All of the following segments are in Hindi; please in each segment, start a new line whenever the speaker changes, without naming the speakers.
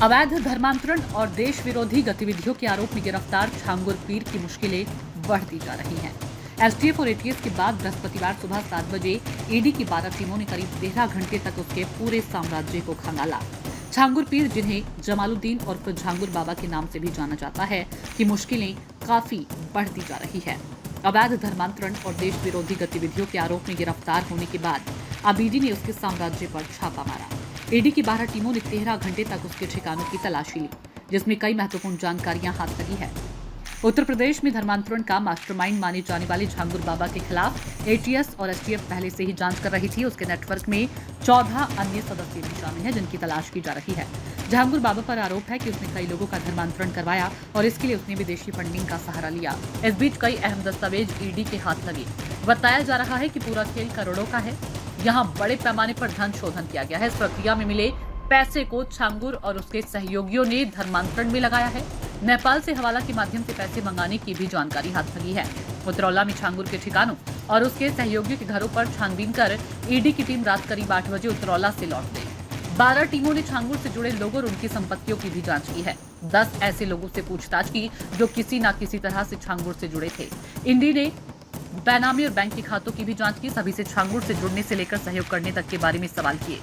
अवैध धर्मांतरण और देश विरोधी गतिविधियों के आरोप में गिरफ्तार छांगुर पीर की मुश्किलें बढ़ती जा रही हैं। एसटीएफ और एटीएस के बाद बृहस्पतिवार सुबह 7 बजे ईडी की 12 टीमों ने करीब 13 घंटे तक उसके पूरे साम्राज्य को खंगाला। छांगुर पीर, जिन्हें जमालुद्दीन और फिर झांगुर बाबा के नाम से भी जाना जाता है, की मुश्किलें काफी बढ़ती जा रही है। अवैध धर्मांतरण और देश विरोधी गतिविधियों के आरोप में गिरफ्तार होने के बाद अब ईडी ने उसके साम्राज्य पर छापा मारा। ईडी की 12 टीमों ने 13 घंटे तक उसके ठिकानों की तलाशी ली, जिसमें कई महत्वपूर्ण जानकारियां हाथ लगी है। उत्तर प्रदेश में धर्मांतरण का मास्टरमाइंड माने जाने वाले झांगुर बाबा के खिलाफ एटीएस और एसटीएफ पहले से ही जांच कर रही थी। उसके नेटवर्क में 14 अन्य सदस्य भी शामिल हैं, जिनकी तलाश की जा रही है। झांगुर बाबा पर आरोप है कि उसने कई लोगों का धर्मांतरण करवाया और इसके लिए उसने विदेशी फंडिंग का सहारा लिया। इस बीच कई अहम दस्तावेज ईडी के हाथ लगे। बताया जा रहा है कि पूरा खेल करोड़ों का है। यहाँ बड़े पैमाने पर धन शोधन किया गया है। इस प्रक्रिया में मिले पैसे को छांगुर और उसके सहयोगियों ने धर्मांतरण में लगाया है। नेपाल से हवाला के माध्यम से पैसे मंगाने की भी जानकारी हाथ लगी है। उतरौला में छांगुर के ठिकानों और उसके सहयोगियों के घरों पर छानबीन कर ईडी की टीम रात करीब 8 बजे उतरौला से लौट गई। 12 टीमों ने छांगुर से जुड़े लोगों और उनकी संपत्तियों की भी जांच की है। 10 ऐसे लोगों से पूछताछ की जो किसी न किसी तरह से छांगुर से जुड़े थे। ईडी ने बेनामी और बैंक के खातों की भी जांच की। सभी से छांगुर से जुड़ने से लेकर सहयोग करने तक के बारे में सवाल किए।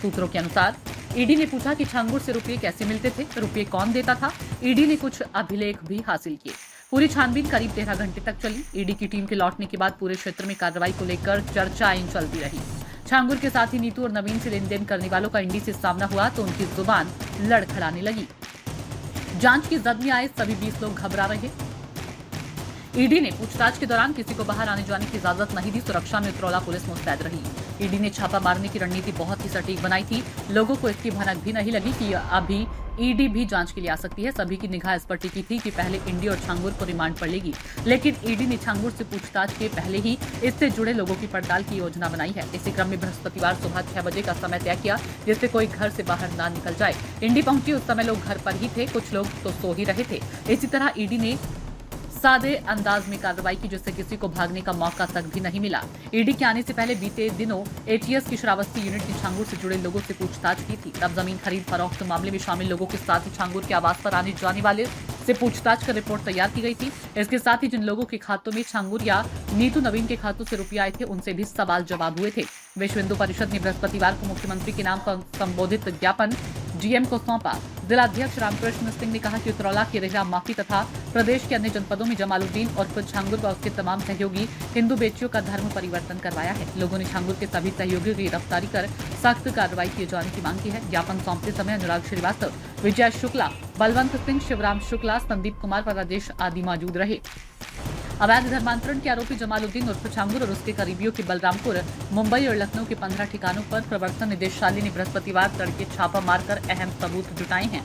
सूत्रों के अनुसार ईडी ने पूछा कि छांगुर से रुपये कैसे मिलते थे, रुपये कौन देता था। ईडी ने कुछ अभिलेख भी हासिल किए। पूरी छानबीन करीब 13 घंटे तक चली। ईडी की टीम के लौटने के बाद पूरे क्षेत्र में कार्रवाई को लेकर चर्चाएं चलती रही। छांगुर के साथ ही नीतू और नवीन से लेन देन करने वालों का ईडी से सामना हुआ तो उनकी जुबान लड़खड़ाने लगी। जांच की जद में आए सभी 20 लोग घबरा रहे। ईडी ने पूछताछ के दौरान किसी को बाहर आने जाने की इजाजत नहीं दी। सुरक्षा में उतरौला पुलिस मुस्तैद रही। ईडी ने छापा मारने की रणनीति बहुत ही सटीक बनाई थी। लोगों को इसकी भनक भी नहीं लगी कि अभी ईडी भी जांच के लिए आ सकती है। सभी की निगाह इस पर टिकी थी कि पहले ईडी और छांगुर को रिमांड पर लेगी, लेकिन ईडी ने छांगुर से पूछताछ के पहले ही इससे जुड़े लोगों की पड़ताल की योजना बनाई है। इसी क्रम में बृहस्पतिवार सुबह 6 बजे का समय तय किया, जिससे कोई घर से बाहर ना निकल जाए। ईडी पहुंची उस समय लोग घर पर ही थे, कुछ लोग तो सो ही रहे थे। इसी तरह ईडी ने सादे अंदाज में कार्रवाई की, जिससे किसी को भागने का मौका तक भी नहीं मिला। ईडी के आने से पहले बीते दिनों एटीएस की श्रावस्ती यूनिट ने छांगुर से जुड़े लोगों से पूछताछ की थी। तब जमीन खरीद फरोख्त मामले में शामिल लोगों के साथ ही छांगुर के आवास पर आने जाने वाले से पूछताछ कर रिपोर्ट तैयार की गई थी। इसके साथ ही जिन लोगों के खातों में छांगुर या नीतू नवीन के खातों से रुपये आए थे, उनसे भी सवाल जवाब हुए थे। विश्व हिंदू परिषद ने बृहस्पतिवार को मुख्यमंत्री के नाम संबोधित ज्ञापन जीएम को सौंपा। जिलाध्यक्ष रामकृष्ण सिंह ने कहा कि उतरौला की रेहड़ा माफी तथा प्रदेश के अन्य जनपदों में जमालुद्दीन और फिर छांगुर व उसके तमाम सहयोगी हिंदू बेटियों का धर्म परिवर्तन करवाया है। लोगों ने छांगुर के सभी सहयोगियों की गिरफ्तारी कर सख्त कार्रवाई किए जाने की मांग की है। ज्ञापन सौंपते समय अनुराग श्रीवास्तव, विजय शुक्ला, बलवंत सिंह, शिवराम शुक्ला, संदीप कुमार व राजेश आदि मौजूद रहे। अवैध धर्मांतरण के आरोपी जमालुद्दीन उर्फ छांगुर और उसके करीबियों के बलरामपुर, मुंबई और लखनऊ के 15 ठिकानों पर प्रवर्तन निदेशालय ने बृहस्पतिवार तड़के छापा मारकर अहम सबूत जुटाए हैं।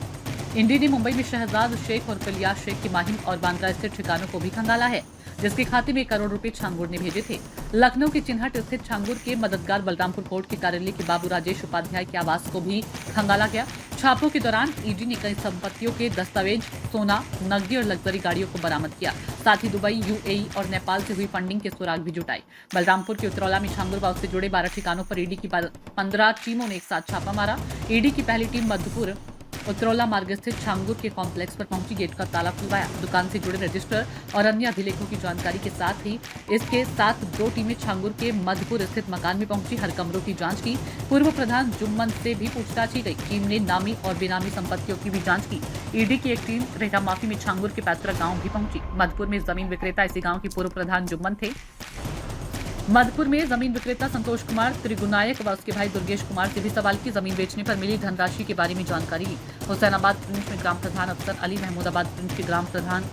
ईडी ने मुंबई में शहजाद शेख और फिलियास शेख की माहिम और बांद्रा स्थित ठिकानों को भी खंगाला है, जिसके खाते में 1 करोड़ रुपए छांगुर ने भेजे थे। लखनऊ के चिन्हट स्थित छांगुर के मददगार बलरामपुर कोर्ट के कार्यालय के बाबू राजेश उपाध्याय के आवास को भी खंगाला गया। छापों के दौरान ईडी ने कई संपत्तियों के दस्तावेज, सोना, नकदी और लग्जरी गाड़ियों को बरामद किया। साथ ही दुबई, यूएई और नेपाल से हुई फंडिंग के सुराग भी जुटाए। बलरामपुर के उतरौला में छांगुर व उससे जुड़े 12 ठिकानों पर ईडी की 15 टीमों ने एक साथ छापा मारा। ईडी की पहली टीम मधुपुर उतरौला मार्ग स्थित छांगुर के कॉम्प्लेक्स पर पहुंची, गेट का ताला खुलवाया। दुकान से जुड़े रजिस्टर और अन्य अभिलेखों की जानकारी के साथ ही इसके साथ 2 टीमें छांगुर के मधुपुर स्थित मकान में पहुंची, हर कमरों की जांच की। पूर्व प्रधान जुम्मन से भी पूछताछ की गई। टीम ने नामी और बेनामी संपत्तियों की भी जांच की। ईडी की एक टीम रेहड़ा माफी में छांगुर के पैतृक गाँव भी पहुंची। मधुपुर में जमीन विक्रेता इसी गाँव के पूर्व प्रधान जुम्मन थे। मधुपुर में जमीन विक्रेता संतोष कुमार त्रिगुनायक व उसके भाई दुर्गेश कुमार से भी सवाल की। जमीन बेचने पर मिली धनराशि के बारे में जानकारी ली। हुसैनाबाद प्रिंस में ग्राम प्रधान अफसर अली, महमूदाबाद प्रिंस के ग्राम प्रधान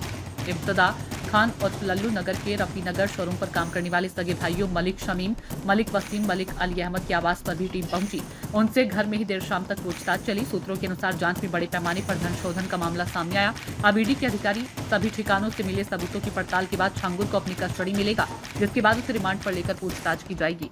इब्तदा खान और लल्लू नगर के रफी नगर शोरूम पर काम करने वाले सगे भाइयों मलिक शमीम, मलिक वसीम, मलिक अली अहमद के आवास पर भी टीम पहुंची। उनसे घर में ही देर शाम तक पूछताछ चली। सूत्रों के अनुसार जांच में बड़े पैमाने पर धन शोधन का मामला सामने आया। अब ईडी के अधिकारी सभी ठिकानों से मिले सबूतों की पड़ताल के बाद छांगुर को अपनी कस्टडी मिलेगा, जिसके बाद उसे रिमांड पर लेकर पूछताछ की जाएगी।